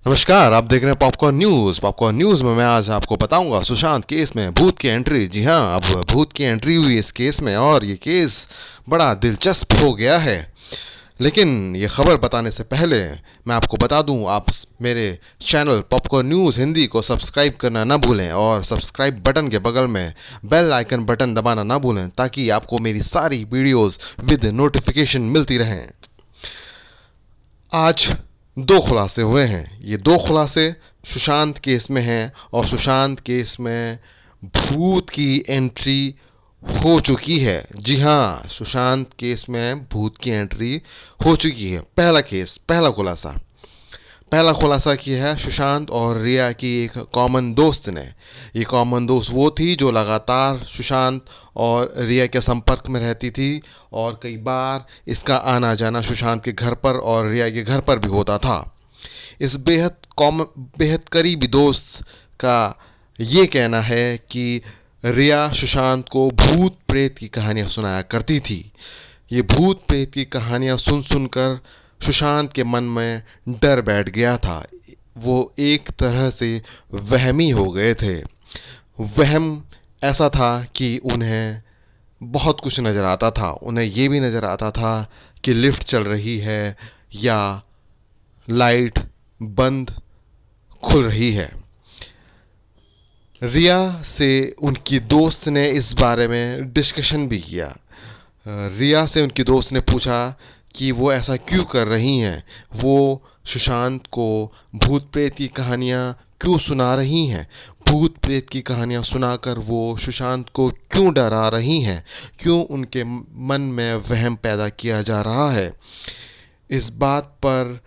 नमस्कार, आप देख रहे हैं पॉपकॉर्न न्यूज़। पॉपकॉर्न न्यूज़ में मैं आज आपको बताऊंगा सुशांत केस में भूत की एंट्री। जी हाँ, अब भूत की एंट्री हुई इस केस में और ये केस बड़ा दिलचस्प हो गया है। लेकिन ये खबर बताने से पहले मैं आपको बता दूं, आप मेरे चैनल पॉपकॉर्न न्यूज़ हिंदी को सब्सक्राइब करना ना भूलें और सब्सक्राइब बटन के बगल में बेल आइकन बटन दबाना ना भूलें ताकि आपको मेरी सारी वीडियोस विद नोटिफिकेशन मिलती रहें। आज दो खुलासे हुए हैं। ये दो खुलासे सुशांत केस में हैं और सुशांत केस में भूत की एंट्री हो चुकी है। जी हाँ, सुशांत केस में भूत की एंट्री हो चुकी है। पहला खुलासा किया है सुशांत और रिया की एक कॉमन दोस्त ने। ये कॉमन दोस्त वो थी जो लगातार सुशांत और रिया के संपर्क में रहती थी और कई बार इसका आना जाना सुशांत के घर पर और रिया के घर पर भी होता था। इस बेहद करीबी दोस्त का ये कहना है कि रिया सुशांत को भूत प्रेत की कहानियाँ सुनाया करती थी। ये भूत प्रेत की कहानियाँ सुन सुनकर सुशांत के मन में डर बैठ गया था। वो एक तरह से वहमी हो गए थे। वहम ऐसा था कि उन्हें बहुत कुछ नज़र आता था। उन्हें ये भी नज़र आता था कि लिफ्ट चल रही है या लाइट बंद खुल रही है। रिया से उनकी दोस्त ने इस बारे में डिस्कशन भी किया। रिया से उनकी दोस्त ने पूछा कि वो ऐसा क्यों कर रही हैं, वो सुशांत को भूत प्रेत की कहानियाँ क्यों सुना रही हैं, भूत प्रेत की कहानियाँ सुनाकर वो सुशांत को क्यों डरा रही हैं, क्यों उनके मन में वहम पैदा किया जा रहा है। इस बात पर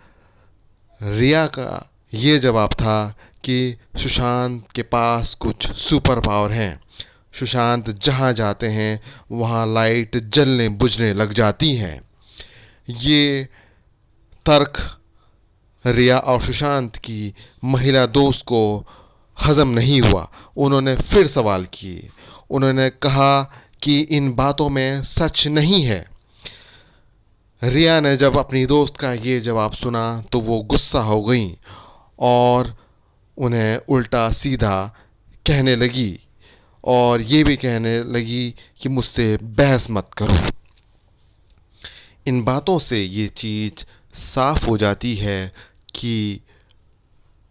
रिया का ये जवाब था कि सुशांत के पास कुछ सुपर पावर हैं। सुशांत जहाँ जाते हैं वहाँ लाइट जलने बुझने लग जाती हैं। ये तर्क रिया और सुशांत की महिला दोस्त को हजम नहीं हुआ। उन्होंने फिर सवाल किए। उन्होंने कहा कि इन बातों में सच नहीं है। रिया ने जब अपनी दोस्त का ये जवाब सुना तो वो गुस्सा हो गई और उन्हें उल्टा सीधा कहने लगी और ये भी कहने लगी कि मुझसे बहस मत करो। इन बातों से ये चीज़ साफ हो जाती है कि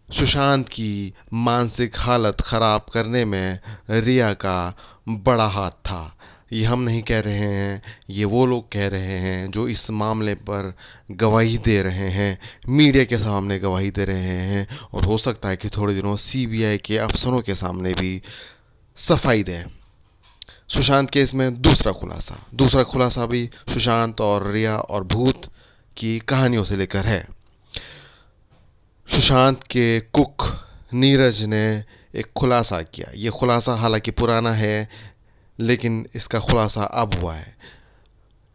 सुशांत की मानसिक हालत ख़राब करने में रिया का बड़ा हाथ था। ये हम नहीं कह रहे हैं, ये वो लोग कह रहे हैं जो इस मामले पर गवाही दे रहे हैं, मीडिया के सामने गवाही दे रहे हैं और हो सकता है कि थोड़े दिनों सीबीआई के अफसरों के सामने भी सफाई दें। सुशांत केस में दूसरा खुलासा भी सुशांत और रिया और भूत की कहानियों से लेकर है। सुशांत के कुक नीरज ने एक खुलासा किया। ये खुलासा हालांकि पुराना है लेकिन इसका खुलासा अब हुआ है।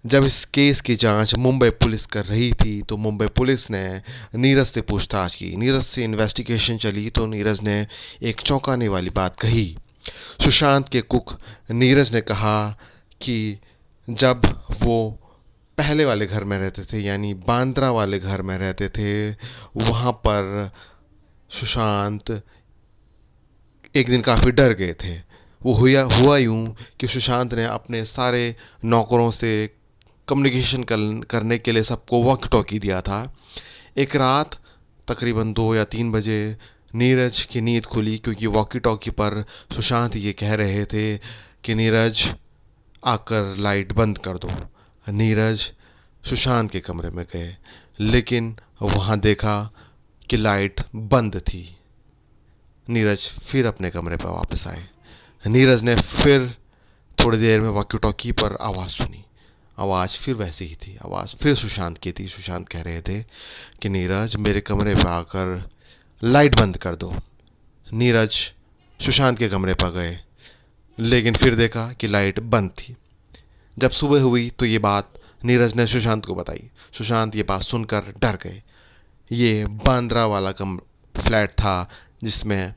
जब इस केस की जांच मुंबई पुलिस कर रही थी तो मुंबई पुलिस ने नीरज से पूछताछ की, नीरज से इन्वेस्टिगेशन चली तो नीरज ने एक चौंकाने वाली बात कही। सुशांत के कुक नीरज ने कहा कि जब वो पहले वाले घर में रहते थे यानी बांद्रा वाले घर में रहते थे, वहाँ पर सुशांत एक दिन काफ़ी डर गए थे। वो हुआ यूँ कि सुशांत ने अपने सारे नौकरों से कम्युनिकेशन करने के लिए सबको वॉक टॉकी दिया था। एक रात तकरीबन 2 या 3 बजे नीरज की नींद खुली क्योंकि वॉकी टॉकी पर सुशांत ये कह रहे थे कि नीरज आकर लाइट बंद कर दो। नीरज सुशांत के कमरे में गए लेकिन वहाँ देखा कि लाइट बंद थी। नीरज फिर अपने कमरे पर वापस आए। नीरज ने फिर थोड़ी देर में वॉकी टॉकी पर आवाज़ सुनी। आवाज़ फिर वैसी ही थी, आवाज़ फिर सुशांत की थी। सुशांत कह रहे थे कि नीरज मेरे कमरे पर आकर लाइट बंद कर दो। नीरज सुशांत के कमरे पर गए लेकिन फिर देखा कि लाइट बंद थी। जब सुबह हुई तो ये बात नीरज ने सुशांत को बताई। सुशांत ये बात सुनकर डर गए। ये बांद्रा वाला फ्लैट था जिसमें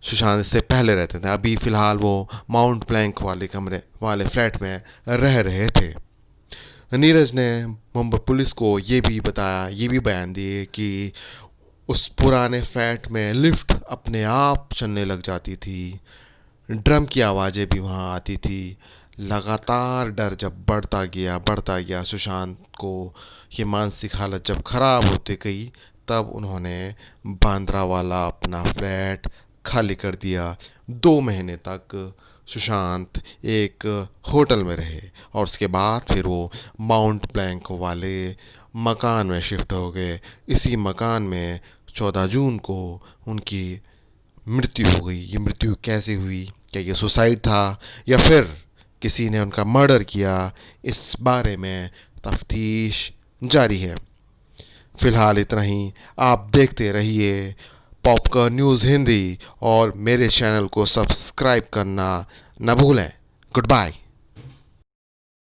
सुशांत से पहले रहते थे। अभी फ़िलहाल वो माउंट ब्लैंक वाले कमरे वाले फ्लैट में रह रहे थे। नीरज ने मुंबई पुलिस को ये भी बताया, ये भी बयान दिए कि उस पुराने फ्लैट में लिफ्ट अपने आप चलने लग जाती थी, ड्रम की आवाज़ें भी वहाँ आती थी। लगातार डर जब बढ़ता गया, सुशांत को ये मानसिक हालत जब ख़राब होती गई, तब उन्होंने बांद्रावाला अपना फ्लैट खाली कर दिया। 2 महीने तक सुशांत एक होटल में रहे और उसके बाद फिर वो माउंट ब्लैंक वाले मकान में शिफ्ट हो गए। इसी मकान में 14 जून को उनकी मृत्यु हो गई। ये मृत्यु कैसे हुई? क्या ये सुसाइड था या फिर किसी ने उनका मर्डर किया? इस बारे में तफ्तीश जारी है। फ़िलहाल इतना ही। आप देखते रहिए पॉपकॉर्न न्यूज़ हिंदी और मेरे चैनल को सब्सक्राइब करना न भूलें। Good bye.